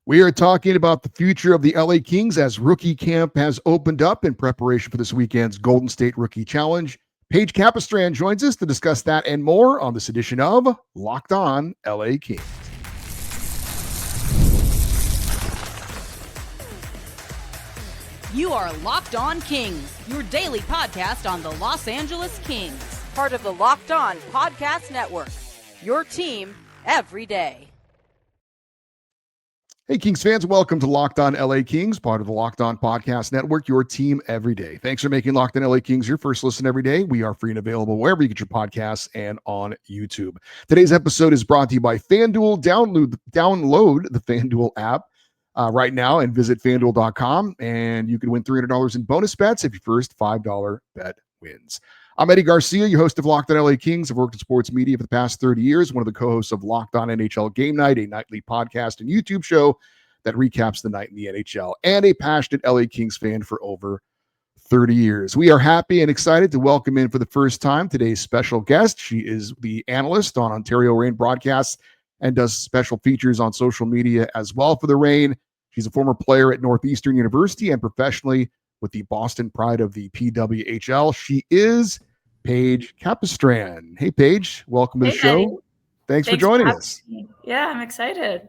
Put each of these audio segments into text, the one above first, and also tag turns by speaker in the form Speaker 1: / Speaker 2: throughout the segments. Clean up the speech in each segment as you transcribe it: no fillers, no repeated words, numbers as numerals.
Speaker 1: We are talking about the future of the LA Kings as rookie camp has opened up in preparation for this weekend's Golden State Rookie Challenge. Paige Capistran joins us to discuss that and more on this edition of Locked On LA Kings.
Speaker 2: You are Locked On Kings, your daily podcast on the Los Angeles Kings, part of the Locked On Podcast Network, your team every day.
Speaker 1: Hey, Kings fans, welcome to Locked On LA Kings, part of the Locked On Podcast Network, your team every day. Thanks for making Locked On LA Kings your first listen every day. We are free and available wherever you get your podcasts and on YouTube. Today's episode is brought to you by FanDuel. Download the FanDuel app right now and visit FanDuel.com, and you can win $300 in bonus bets if your first $5 bet wins. I'm Eddie Garcia, your host of Locked On LA Kings. I've worked in sports media for the past 30 years, one of the co-hosts of Locked On NHL Game Night, a nightly podcast and YouTube show that recaps the night in the NHL, and a passionate LA Kings fan for over 30 years. We are happy and excited to welcome in for the first time today's special guest. She is the analyst on Ontario Reign broadcasts and does special features on social media as well for the Reign. She's a former player at Northeastern University and professionally with the Boston Pride of the PWHL. She is Paige Capistran. Hey, Paige, welcome to the show.
Speaker 3: Eddie.
Speaker 1: Thanks for joining us.
Speaker 3: Yeah, I'm excited.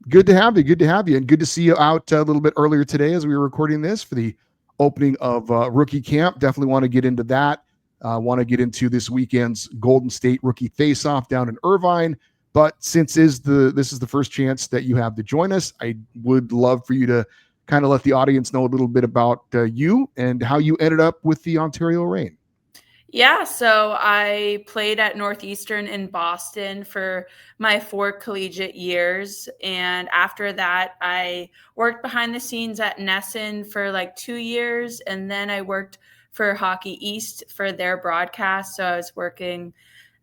Speaker 1: Good to have you. Good to have you. And good to see you out a little bit earlier today as we were recording this for the opening of rookie camp. Definitely want to get into that. Want to get into this weekend's Golden State rookie face-off down in Irvine. But since this is the first chance that you have to join us, I would love for you to kind of let the audience know a little bit about you and how you ended up with the Ontario Reign.
Speaker 3: Yeah, so I played at Northeastern in Boston for my 4 collegiate years. And after that, I worked behind the scenes at Nesson for like 2 years. And then I worked for Hockey East for their broadcast. So I was working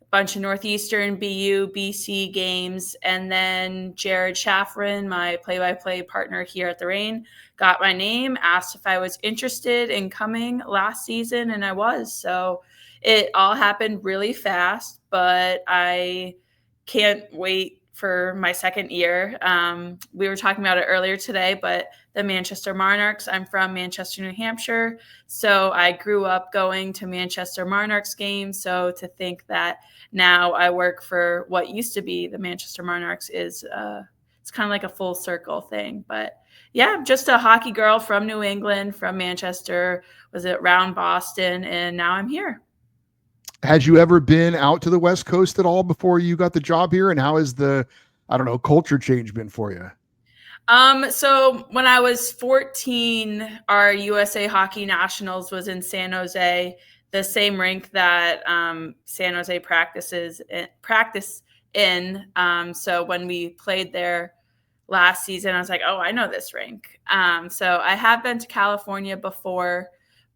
Speaker 3: a bunch of Northeastern, BU, BC games. And then Jared Shafrin, my play-by-play partner here at the Reign, got my name, asked if I was interested in coming last season, and I was. So it all happened really fast, but I can't wait for my second year. We were talking about it earlier today, but the Manchester Monarchs, I'm from Manchester, New Hampshire. So I grew up going to Manchester Monarchs games. So to think that now I work for what used to be the Manchester Monarchs is it's kind of like a full circle thing. But yeah, just a hockey girl from New England, from Manchester, was around Boston, and now I'm here.
Speaker 1: Had you ever been out to the West Coast at all before you got the job here? And how has the, culture change been for you?
Speaker 3: So when I was 14, our USA Hockey Nationals was in San Jose, the same rink that San Jose practice in. So when we played there last season, I was like, oh, I know this rink. So I have been to California before,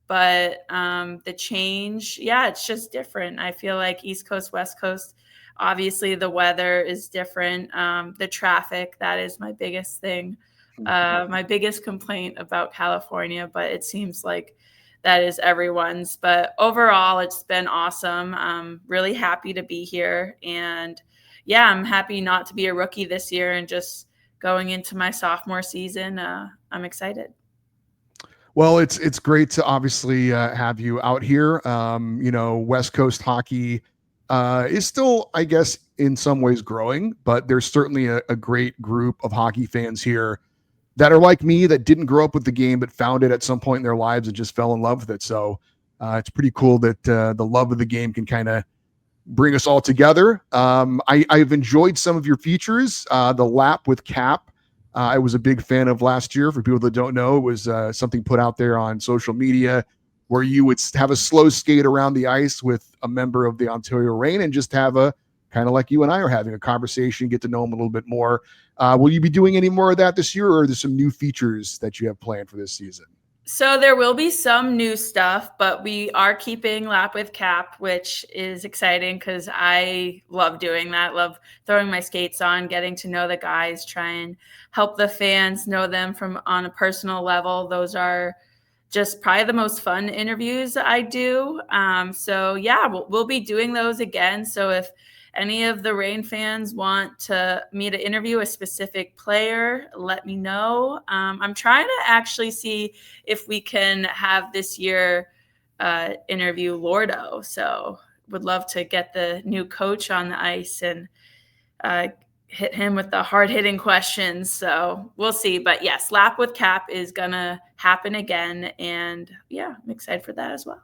Speaker 3: but the change, it's just different. I feel like East Coast, West Coast, obviously the weather is different. The traffic, that is my biggest thing, my biggest complaint about California, but it seems like that is everyone's. But overall, it's been awesome. I'm really happy to be here. And I'm happy not to be a rookie this year and just going into my sophomore season. I'm excited.
Speaker 1: Well, it's great to obviously have you out here. West Coast hockey is still, I guess, in some ways growing, but there's certainly a great group of hockey fans here that are like me, that didn't grow up with the game, but found it at some point in their lives and just fell in love with it. So it's pretty cool that the love of the game can kind of bring us all together. I've enjoyed some of your features. The lap with Cap, I was a big fan of last year. For people that don't know, it was something put out there on social media where you would have a slow skate around the ice with a member of the Ontario Reign and just have a kind of like you and I are having a conversation, get to know them a little bit more. Will you be doing any more of that this year, or are there some new features that you have planned for this season?
Speaker 3: So there will be some new stuff, but we are keeping Lap with Cap, which is exciting because I love doing that. Love throwing my skates on, getting to know the guys, try and help the fans know them from on a personal level. Those are just probably the most fun interviews I do. We'll be doing those again. So if any of the Reign fans want me to interview a specific player, let me know. I'm trying to actually see if we can have this year interview Lordo. So would love to get the new coach on the ice and hit him with the hard-hitting questions. So we'll see. But yes, Lap with Cap is going to happen again. And yeah, I'm excited for that as well.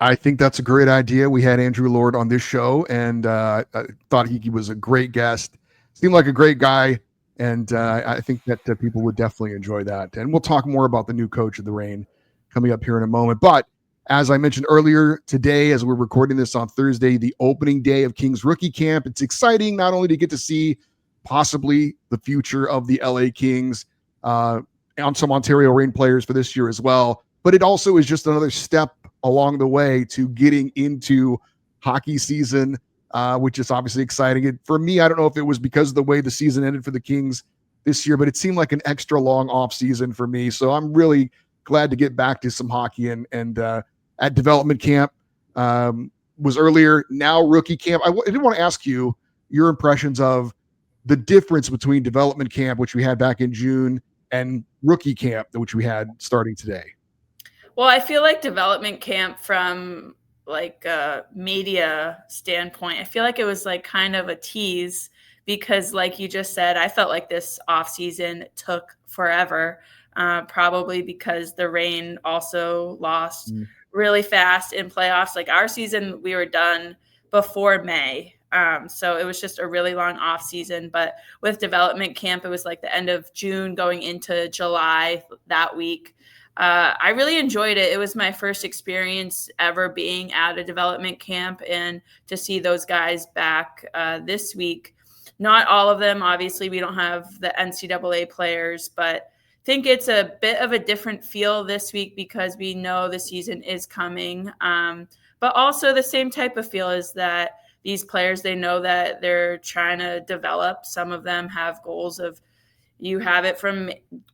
Speaker 1: I think that's a great idea. We had Andrew Lord on this show, and I thought he was a great guest. Seemed like a great guy, and I think that people would definitely enjoy that. And we'll talk more about the new coach of the Reign coming up here in a moment. But as I mentioned earlier, today, as we're recording this on Thursday, the opening day of Kings Rookie Camp. It's exciting not only to get to see possibly the future of the LA Kings and some Ontario Reign players for this year as well, but it also is just another step along the way to getting into hockey season, which is obviously exciting. For me, I don't know if it was because of the way the season ended for the Kings this year, but it seemed like an extra long off season for me. So I'm really glad to get back to some hockey and at development camp was earlier, now rookie camp. I did want to ask you your impressions of the difference between development camp, which we had back in June, and rookie camp, which we had starting today.
Speaker 3: Well, I feel like development camp from like a media standpoint, I feel like it was like kind of a tease because like you just said, I felt like this off season took forever, probably because the Reign also lost really fast in playoffs. Like our season, we were done before May. So it was just a really long off season, but with development camp, it was like the end of June going into July that week. I really enjoyed it. It was my first experience ever being at a development camp, and to see those guys back this week. Not all of them, obviously, we don't have the NCAA players, but I think it's a bit of a different feel this week because we know the season is coming. But also the same type of feel is that these players, they know that they're trying to develop. Some of them have goals of, you have it from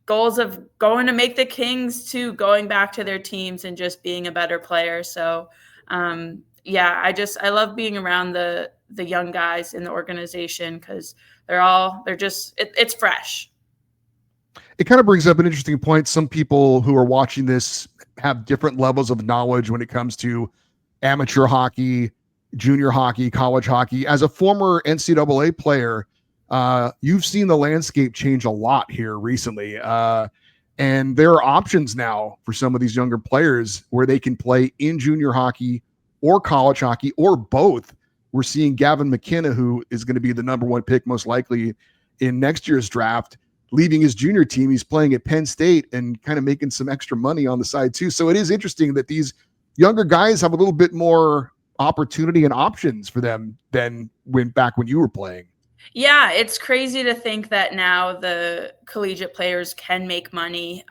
Speaker 3: goals of going to make the Kings to going back to their teams and just being a better player. So, yeah, I love being around the young guys in the organization because it's fresh.
Speaker 1: It kind of brings up an interesting point. Some people who are watching this have different levels of knowledge when it comes to amateur hockey, junior hockey, college hockey. As a former NCAA player, you've seen the landscape change a lot here recently. And there are options now for some of these younger players where they can play in junior hockey or college hockey or both. We're seeing Gavin McKenna, who is going to be the number one pick most likely in next year's draft, leaving his junior team. He's playing at Penn State and kind of making some extra money on the side too. So it is interesting that these younger guys have a little bit more opportunity and options for them than when you were playing.
Speaker 3: Yeah, it's crazy to think that now the collegiate players can make money.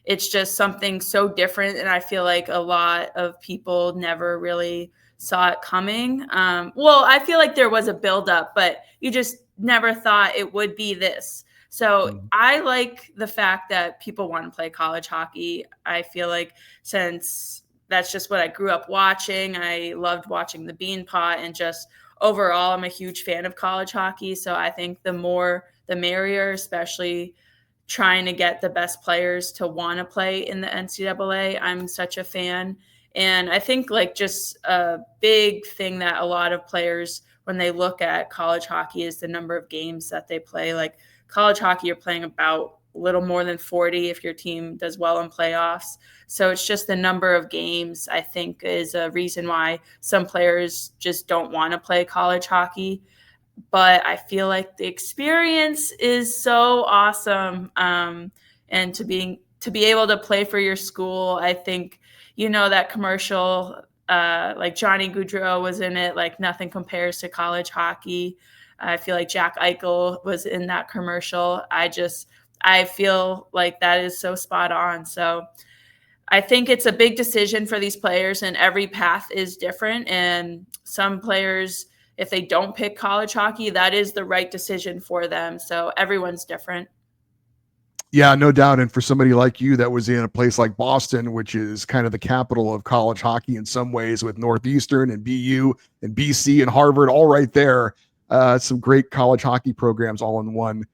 Speaker 3: It's just something so different, and I feel like a lot of people never really saw it coming. Well, I feel like there was a buildup, but you just never thought it would be this. So I like the fact that people want to play college hockey. I feel like since that's just what I grew up watching, I loved watching the Beanpot, and just overall, I'm a huge fan of college hockey. So I think the more, the merrier, especially trying to get the best players to want to play in the NCAA. I'm such a fan. And I think like just a big thing that a lot of players, when they look at college hockey, is the number of games that they play. Like college hockey, you're playing about a little more than 40 if your team does well in playoffs. So it's just the number of games, I think, is a reason why some players just don't want to play college hockey. But I feel like the experience is so awesome. And to be able to play for your school, I think, you know, that commercial, like Johnny Gaudreau was in it, like nothing compares to college hockey. I feel like Jack Eichel was in that commercial. I feel like that is so spot on. So I think it's a big decision for these players, and every path is different. And some players, if they don't pick college hockey, that is the right decision for them. So everyone's different.
Speaker 1: Yeah, no doubt. And for somebody like you that was in a place like Boston, which is kind of the capital of college hockey in some ways, with Northeastern and BU and BC and Harvard all right there, some great college hockey programs all in one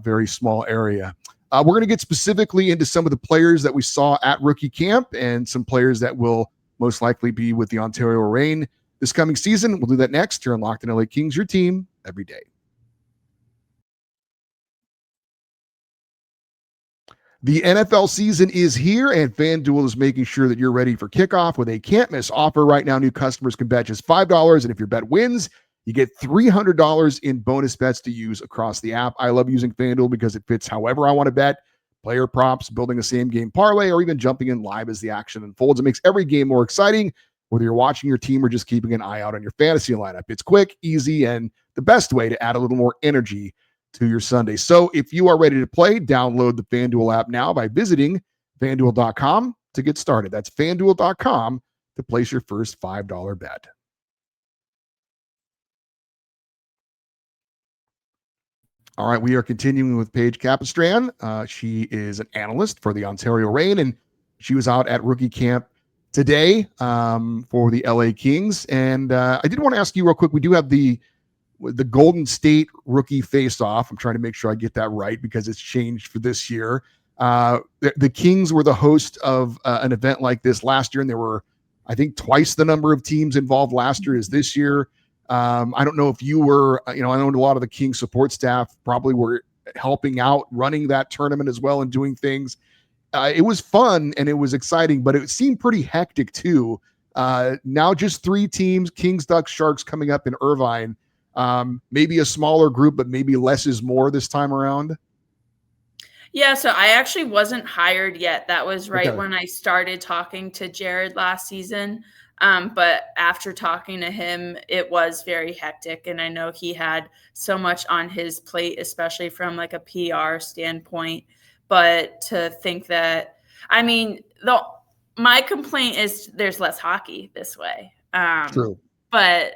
Speaker 1: very small area. We're going to get specifically into some of the players that we saw at rookie camp and some players that will most likely be with the Ontario Reign this coming season. We'll do that next here on Locked On LA Kings, your team every day. The NFL season is here, and FanDuel is making sure that you're ready for kickoff with a can't-miss offer. Right now, new customers can bet just $5, and if your bet wins, you get $300 in bonus bets to use across the app. I love using FanDuel because it fits however I want to bet. Player props, building a same-game parlay, or even jumping in live as the action unfolds. It makes every game more exciting, whether you're watching your team or just keeping an eye out on your fantasy lineup. It's quick, easy, and the best way to add a little more energy to your Sunday. So if you are ready to play, download the FanDuel app now by visiting FanDuel.com to get started. That's FanDuel.com to place your first $5 bet. All right, we are continuing with Paige Capistran. She is an analyst for the Ontario Reign, and she was out at rookie camp today for the LA Kings. And I did want to ask you real quick, we do have the Golden State rookie face-off. I'm trying to make sure I get that right because it's changed for this year. The Kings were the host of an event like this last year, and there were, I think, twice the number of teams involved last year as this year. I don't know if you were, I know a lot of the Kings support staff probably were helping out running that tournament as well and doing things. It was fun and it was exciting, but it seemed pretty hectic too. Now just 3 teams, Kings, Ducks, Sharks coming up in Irvine. Maybe a smaller group, but maybe less is more this time around.
Speaker 3: Yeah, so I actually wasn't hired yet. That was right when I started talking to Jared last season. But after talking to him, it was very hectic. And I know he had so much on his plate, especially from like a PR standpoint. But to think that, my complaint is there's less hockey this way.
Speaker 1: True.
Speaker 3: But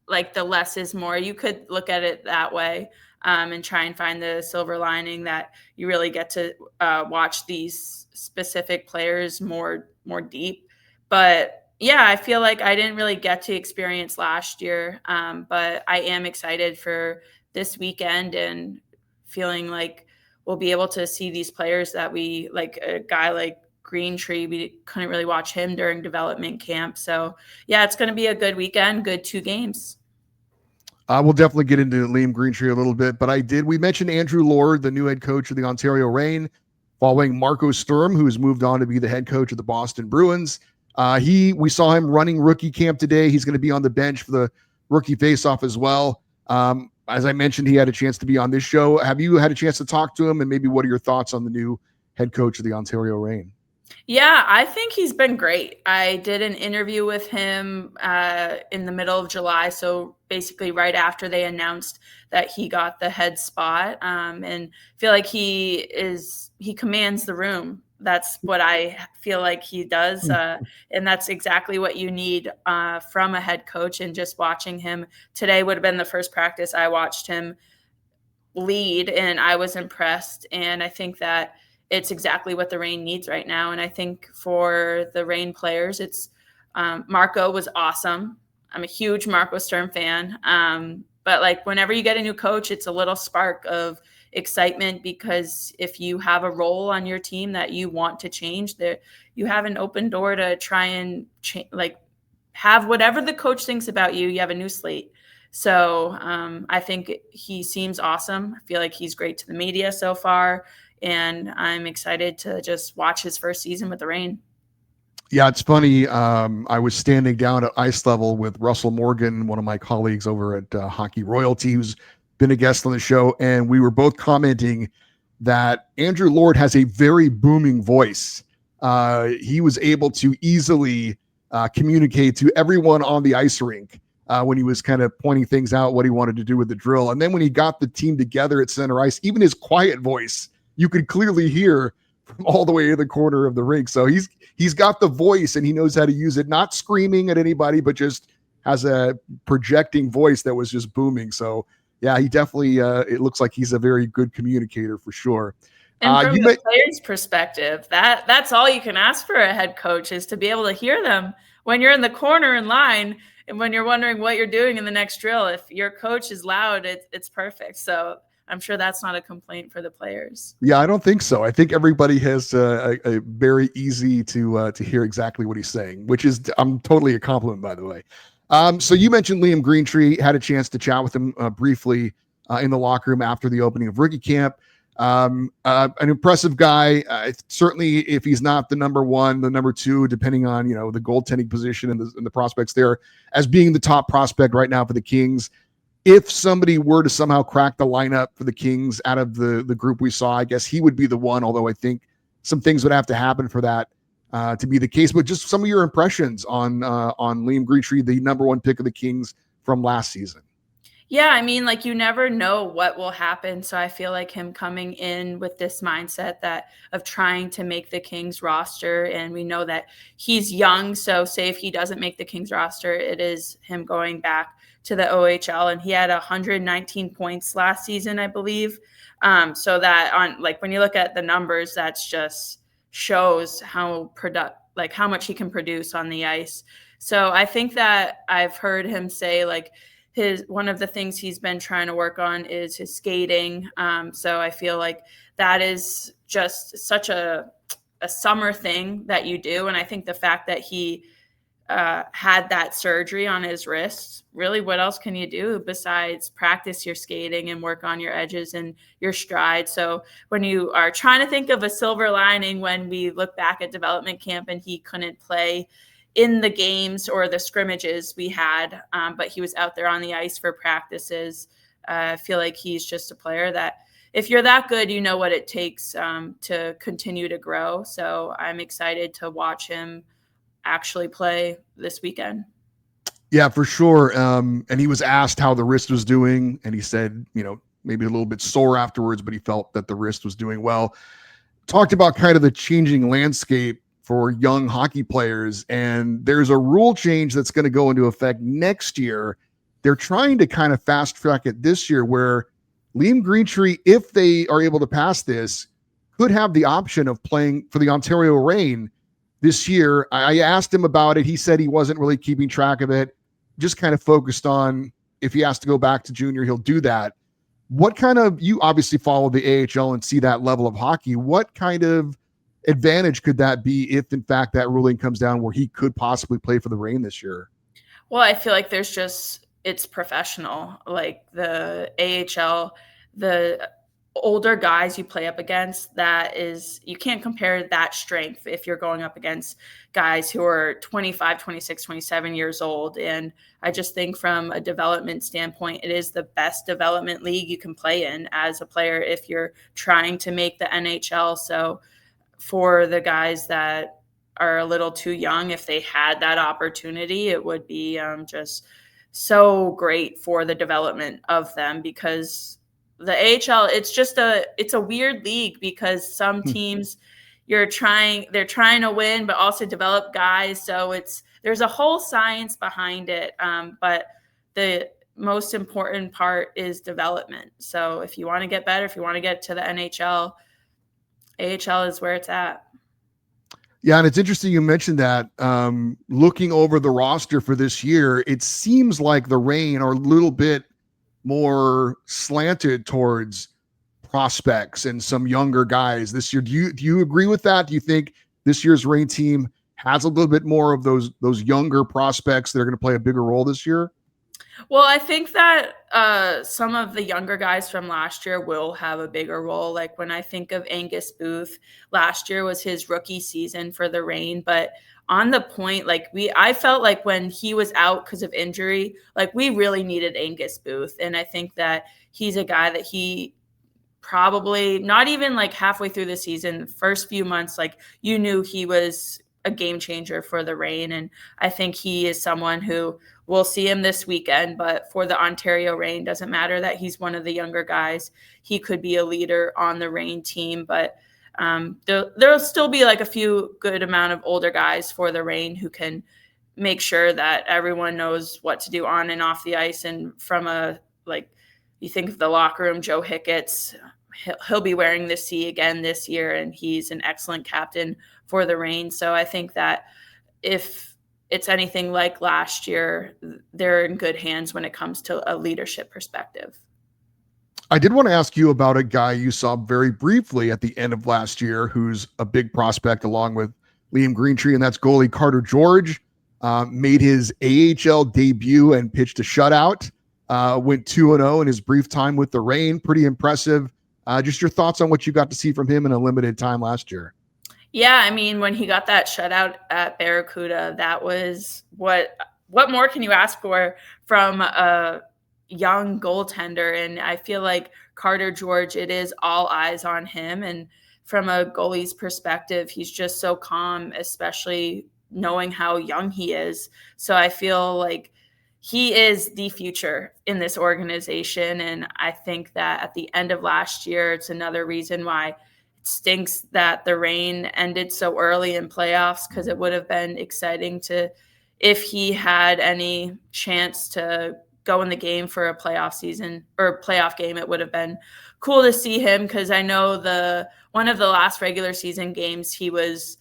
Speaker 3: like the less is more. You could look at it that way and try and find the silver lining that you really get to watch these specific players more deep. But yeah, I feel like I didn't really get to experience last year, but I am excited for this weekend and feeling like we'll be able to see these players that we like. A guy like Greentree, we couldn't really watch him during development camp. So yeah, it's going to be a good weekend, good 2 games.
Speaker 1: We'll definitely get into Liam Greentree a little bit, but we mentioned Andrew Lord, the new head coach of the Ontario Reign, following Marco Sturm, who has moved on to be the head coach of the Boston Bruins. We saw him running rookie camp today. He's going to be on the bench for the rookie faceoff as well. As I mentioned, he had a chance to be on this show. Have you had a chance to talk to him, and maybe what are your thoughts on the new head coach of the Ontario Reign?
Speaker 3: Yeah, I think he's been great. I did an interview with him in the middle of July, so basically right after they announced that he got the head spot, and feel like he commands the room. That's what I feel like he does, and that's exactly what you need from a head coach. And just watching him today would have been the first practice I watched him lead, and I was impressed. And I think that it's exactly what the Reign needs right now. And I think for the Reign players, it's Marco was awesome. I'm a huge Marco Sturm fan. But like whenever you get a new coach, it's a little spark of excitement, because if you have a role on your team that you want to change, that you have an open door to try and have whatever the coach thinks about you. You have a new slate. So I think he seems awesome. I feel like he's great to the media so far. And I'm excited to just watch his first season with the Reign.
Speaker 1: Yeah, it's funny. I was standing down at ice level with Russell Morgan, one of my colleagues over at Hockey Royalty, who's been a guest on the show. And we were both commenting that Andrew Lord has a very booming voice. He was able to easily communicate to everyone on the ice rink when he was kind of pointing things out, what he wanted to do with the drill. And then when he got the team together at center ice, even his quiet voice, you could clearly hear from all the way in the corner of the rink. So he's got the voice and he knows how to use it, not screaming at anybody, but just has a projecting voice that was just booming. So Yeah, he definitely, it looks like he's a very good communicator for sure.
Speaker 3: And from the player's perspective, that's all you can ask for a head coach, is to be able to hear them when you're in the corner in line and when you're wondering what you're doing in the next drill. If your coach is loud, it's perfect. So I'm sure that's not a complaint for the players.
Speaker 1: Yeah, I don't think so. I think everybody has a very easy to hear exactly what he's saying, which is I'm totally a compliment, by the way. So you mentioned Liam Greentree. Had a chance to chat with him briefly in the locker room after the opening of rookie camp. An impressive guy. Certainly, if he's not the number one, the number two, depending on the goaltending position and the prospects there, as being the top prospect right now for the Kings. If somebody were to somehow crack the lineup for the Kings out of the group we saw, I guess he would be the one, although I think some things would have to happen for that to be the case. But just some of your impressions on Liam Greentree, the number one pick of the Kings from last season.
Speaker 3: Yeah, I mean, like, you never know what will happen. So I feel like him coming in with this mindset of trying to make the Kings roster, and we know that he's young. So say if he doesn't make the Kings roster, it is him going back to the OHL, and he had 119 points last season, I believe. So that when you look at the numbers, that's just shows how much he can produce on the ice. So I think that I've heard him say one of the things he's been trying to work on is his skating. So I feel like that is just such a summer thing that you do. And I think the fact that he had that surgery on his wrist, really, what else can you do besides practice your skating and work on your edges and your stride? So when you are trying to think of a silver lining, when we look back at development camp and he couldn't play in the games or the scrimmages we had, but he was out there on the ice for practices. I feel like he's just a player that if you're that good, you know what it takes to continue to grow. So I'm excited to watch him actually play this weekend.
Speaker 1: Yeah, for sure. And he was asked how the wrist was doing, and he said, maybe a little bit sore afterwards, but he felt that the wrist was doing well. Talked about kind of the changing landscape for young hockey players, and there's a rule change that's going to go into effect next year. They're trying to kind of fast track it this year, where Liam Greentree, if they are able to pass this, could have the option of playing for the Ontario Reign this year. I asked him about it. He said he wasn't really keeping track of it, just kind of focused on if he has to go back to junior, he'll do that. What kind of, you obviously follow the AHL and see that level of hockey. What kind of advantage could that be if, in fact, that ruling comes down where he could possibly play for the Reign this year?
Speaker 3: Well, I feel like it's professional. Like the AHL, the older guys you play up against, you can't compare that strength if you're going up against guys who are 25, 26, 27 years old. And I just think from a development standpoint, it is the best development league you can play in as a player if you're trying to make the NHL. So for the guys that are a little too young, if they had that opportunity, it would be just so great for the development of them, because the AHL, it's a weird league, because some teams they're trying to win, but also develop guys. So there's a whole science behind it. But the most important part is development. So if you want to get better, if you want to get to the NHL, AHL is where it's at.
Speaker 1: Yeah, and it's interesting you mentioned that. Looking over the roster for this year, it seems like the Reign are a little bit more slanted towards prospects and some younger guys this year. Do you agree with that? Do you think this year's Reign team has a little bit more of those younger prospects that are going to play a bigger role this year?
Speaker 3: Well, I think that some of the younger guys from last year will have a bigger role. Like when I think of Angus Booth, last year was his rookie season for the Reign, but on the point, I felt like when he was out because of injury, we really needed Angus Booth. And I think that he's a guy that he probably not even halfway through the season, first few months, you knew he was a game changer for the Reign. And I think he is someone who we'll see him this weekend, but for the Ontario Reign, doesn't matter that he's one of the younger guys. He could be a leader on the Reign team, but there'll still be a few good amount of older guys for the Reign who can make sure that everyone knows what to do on and off the ice. And from a you think of the locker room, Joe Hickett's, he'll be wearing the C again this year, and he's an excellent captain for the Reign. So I think that if it's anything like last year, they're in good hands when it comes to a leadership perspective.
Speaker 1: I did want to ask you about a guy you saw very briefly at the end of last year who's a big prospect along with Liam Greentree, and that's goalie Carter George. Made his AHL debut and pitched a shutout. Went 2-0 in his brief time with the Reign. Pretty impressive. Just your thoughts on what you got to see from him in a limited time last year.
Speaker 3: Yeah, I mean, when he got that shutout at Barracuda, that was what more can you ask for from a young goaltender? And I feel like Carter George, it is all eyes on him. And from a goalie's perspective, he's just so calm, especially knowing how young he is. So I feel like he is the future in this organization. And I think that at the end of last year, it's another reason why it stinks that the Reign ended so early in playoffs, because it would have been exciting to, if he had any chance to go in the game for a playoff season or playoff game, it would have been cool to see him, because I know one of the last regular season games he was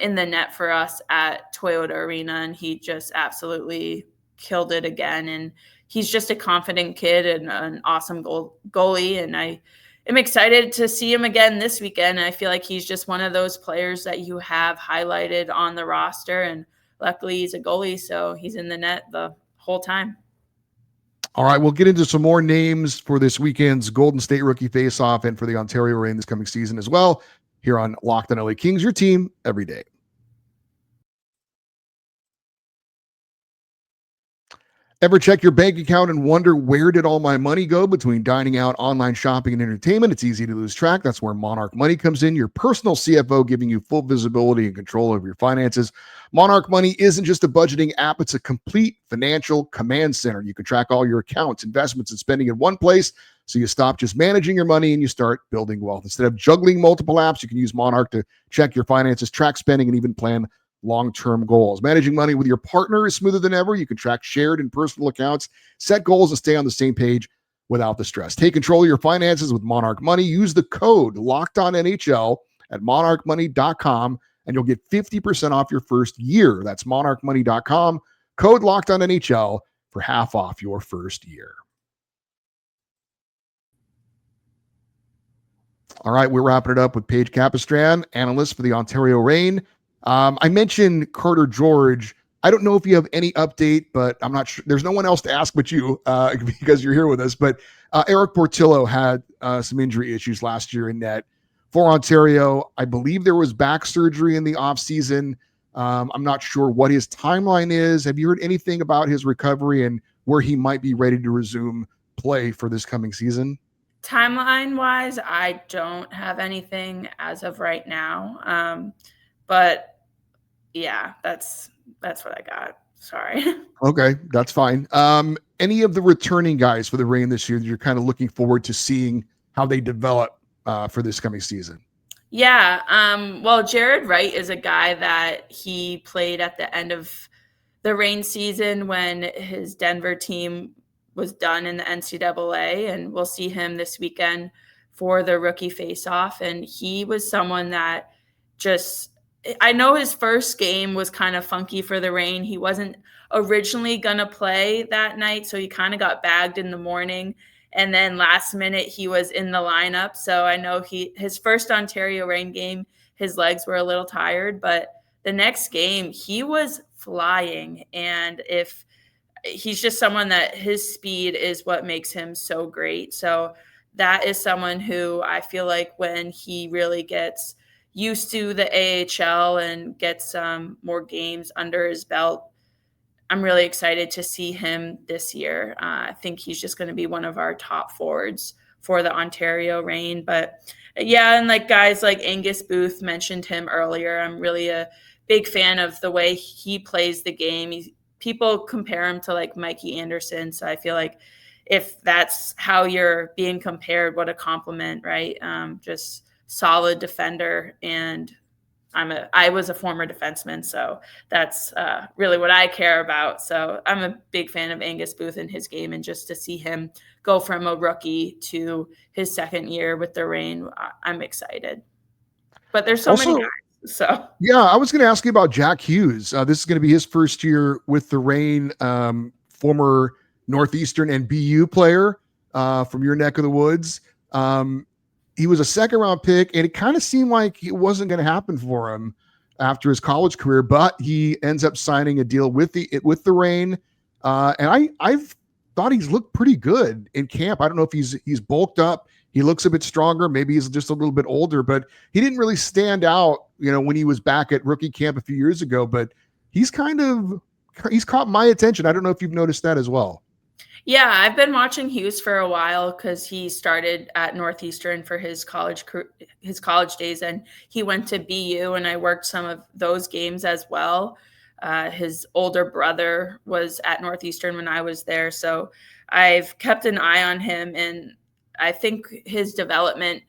Speaker 3: in the net for us at Toyota Arena, and he just absolutely killed it again. And he's just a confident kid and an awesome goalie, and I am excited to see him again this weekend. And I feel like he's just one of those players that you have highlighted on the roster, and luckily he's a goalie, so he's in the net the whole time.
Speaker 1: All right, we'll get into some more names for this weekend's Golden State Rookie Face-Off and for the Ontario Reign this coming season as well, here on Locked on LA Kings, your team every day. Ever check your bank account and wonder, where did all my money go? Between dining out, online shopping, and entertainment, it's easy to lose track. That's where Monarch Money comes in, your personal CFO, giving you full visibility and control over your finances. Monarch Money isn't just a budgeting app, it's a complete financial command center. You can track all your accounts, investments, and spending in one place, so you stop just managing your money and you start building wealth. Instead of juggling multiple apps, you can use Monarch to check your finances, track spending, and even plan long-term goals. Managing money with your partner is smoother than ever. You can track shared and personal accounts, set goals, and stay on the same page without the stress. Take control of your finances with Monarch Money. Use the code LOCKEDONNHL at monarchmoney.com, and you'll get 50% off your first year. That's monarchmoney.com, code LOCKEDONNHL for half off your first year. All right, we're wrapping it up with Paige Capistran, analyst for the Ontario Reign. I mentioned Carter George. I don't know if you have any update, but I'm not sure. There's no one else to ask but you because you're here with us. But Eric Portillo had some injury issues last year in net for Ontario. I believe there was back surgery in the offseason. I'm not sure what his timeline is. Have you heard anything about his recovery and where he might be ready to resume play for this coming season?
Speaker 3: Timeline-wise, I don't have anything as of right now. But yeah, that's what I got. Sorry.
Speaker 1: Okay, that's fine. Any of the returning guys for the Reign this year that you're kind of looking forward to seeing how they develop for this coming season?
Speaker 3: Yeah. Well, Jared Wright is a guy that he played at the end of the Reign season when his Denver team was done in the NCAA, and we'll see him this weekend for the rookie face-off. And he was someone that I know his first game was kind of funky for the Reign. He wasn't originally going to play that night, so he kind of got bagged in the morning. And then last minute, he was in the lineup. So I know his first Ontario Reign game, his legs were a little tired. But the next game, he was flying. And if he's just someone that his speed is what makes him so great. So that is someone who I feel like when he really gets used to the AHL and gets some more games under his belt, I'm really excited to see him this year. I think he's just going to be one of our top forwards for the Ontario Reign. But yeah, and like guys like Angus Booth, mentioned him earlier. I'm really a big fan of the way he plays the game. People compare him to like Mikey Anderson. So I feel like if that's how you're being compared, what a compliment, right? Just solid defender and I was a former defenseman, so that's really what I care about. So I'm a big fan of Angus Booth and his game, and just to see him go from a rookie to his second year with the Reign, I'm excited. But there's so many guys. So
Speaker 1: yeah, I was going to ask you about Jack Hughes. This is going to be his first year with the Reign, former Northeastern and BU player from your neck of the woods. He was a second round pick, and it kind of seemed like it wasn't going to happen for him after his college career, but he ends up signing a deal with the Reign. And I've thought he's looked pretty good in camp. I don't know if he's bulked up. He looks a bit stronger. Maybe he's just a little bit older, but he didn't really stand out, when he was back at rookie camp a few years ago, but he's caught my attention. I don't know if you've noticed that as well.
Speaker 3: Yeah, I've been watching Hughes for a while because he started at Northeastern for his college days, and he went to BU, and I worked some of those games as well. His older brother was at Northeastern when I was there, so I've kept an eye on him, and I think his development,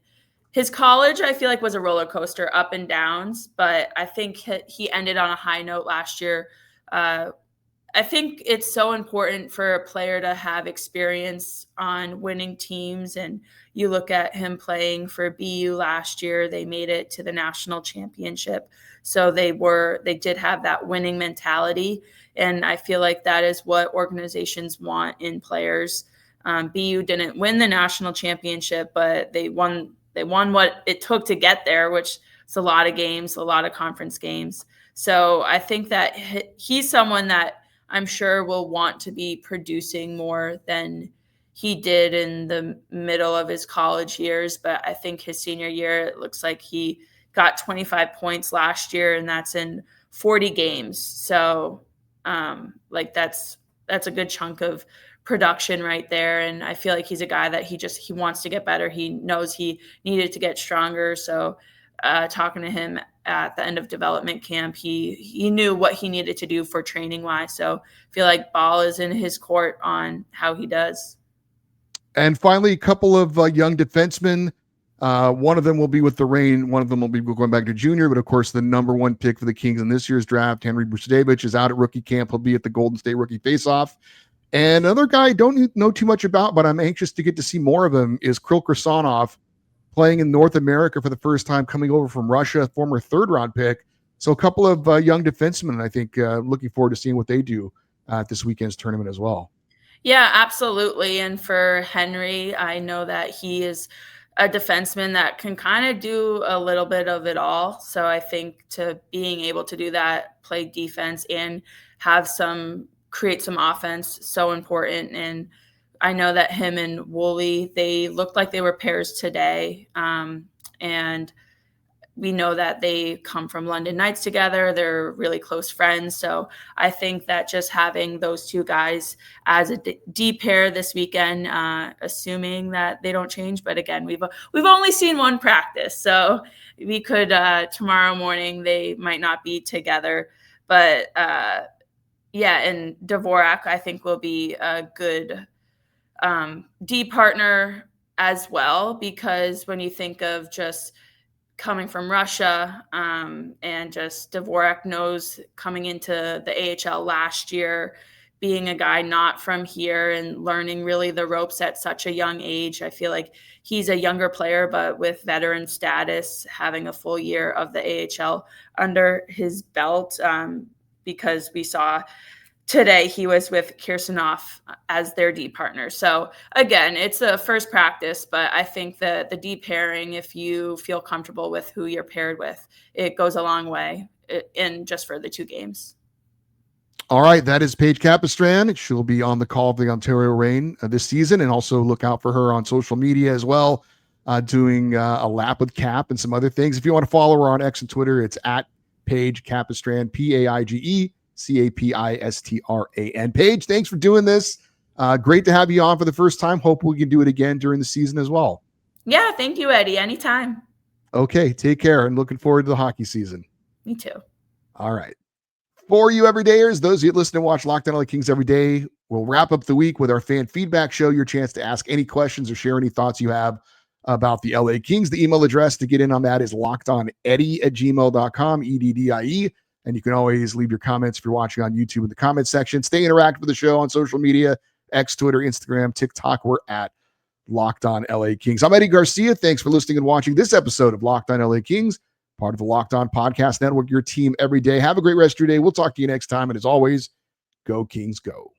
Speaker 3: his college, I feel like was a roller coaster, up and downs, but I think he ended on a high note last year. I think it's so important for a player to have experience on winning teams. And you look at him playing for BU last year, they made it to the national championship. So they did have that winning mentality. And I feel like that is what organizations want in players. BU didn't win the national championship, but they won what it took to get there, which is a lot of games, a lot of conference games. So I think that he's someone that I'm sure will want to be producing more than he did in the middle of his college years. But I think his senior year, it looks like he got 25 points last year, and that's in 40 games. So that's a good chunk of production right there. And I feel like he's a guy that he wants to get better. He knows he needed to get stronger. So talking to him at the end of development camp, he knew what he needed to do for training wise. So I feel like ball is in his court on how he does.
Speaker 1: And finally, a couple of young defensemen. One of them will be with the Reign. One of them will be going back to junior. But of course, the number one pick for the Kings in this year's draft, Henry Brustevich, is out at rookie camp. He'll be at the Golden State Rookie Faceoff. And another guy I don't know too much about, but I'm anxious to get to see more of him, is Kirill Kirsanov, playing in North America for the first time, coming over from Russia, former third-round pick. So a couple of young defensemen, I think, looking forward to seeing what they do at this weekend's tournament as well.
Speaker 3: Yeah, absolutely. And for Henry, I know that he is a defenseman that can kind of do a little bit of it all. So I think to being able to do that, play defense and create some offense, so important. And I know that him and Woolley, they looked like they were pairs today. And we know that they come from London Knights together. They're really close friends. So I think that just having those two guys as a D pair this weekend, assuming that they don't change. But again, we've only seen one practice. So we could, tomorrow morning, they might not be together. But yeah, and Dvorak, I think, will be a good D partner as well, because when you think of just coming from Russia, and just Dvorak knows coming into the AHL last year, being a guy not from here and learning really the ropes at such a young age. I feel like he's a younger player, but with veteran status, having a full year of the AHL under his belt, because we saw today he was with Kirsanov as their D partner. So again, it's a first practice, but I think that the D pairing, if you feel comfortable with who you're paired with, it goes a long way in just for the two games.
Speaker 1: All right, that is Paige Capistran. She'll be on the call of the Ontario Reign this season, and also look out for her on social media as well, doing a lap with Cap and some other things. If you want to follow her on X and Twitter, it's at Paige Capistran, PAIGE Capistran. Paige, thanks for doing this. Great to have you on for the first time. Hope we can do it again during the season as well.
Speaker 3: Yeah, thank you, Eddie. Anytime.
Speaker 1: Okay, take care, and looking forward to the hockey season.
Speaker 3: Me too.
Speaker 1: All right. For you everydayers, those of you that listen and watch Locked On LA Kings every day, we'll wrap up the week with our fan feedback show. Your chance to ask any questions or share any thoughts you have about the LA Kings. The email address to get in on that is lockedoneddie@gmail.com, EDDIE. And you can always leave your comments if you're watching on YouTube in the comment section. Stay interactive with the show on social media, X, Twitter, Instagram, TikTok. We're at Locked On LA Kings. I'm Eddie Garcia. Thanks for listening and watching this episode of Locked On LA Kings, part of the Locked On Podcast Network, your team every day. Have a great rest of your day. We'll talk to you next time. And as always, go Kings, go.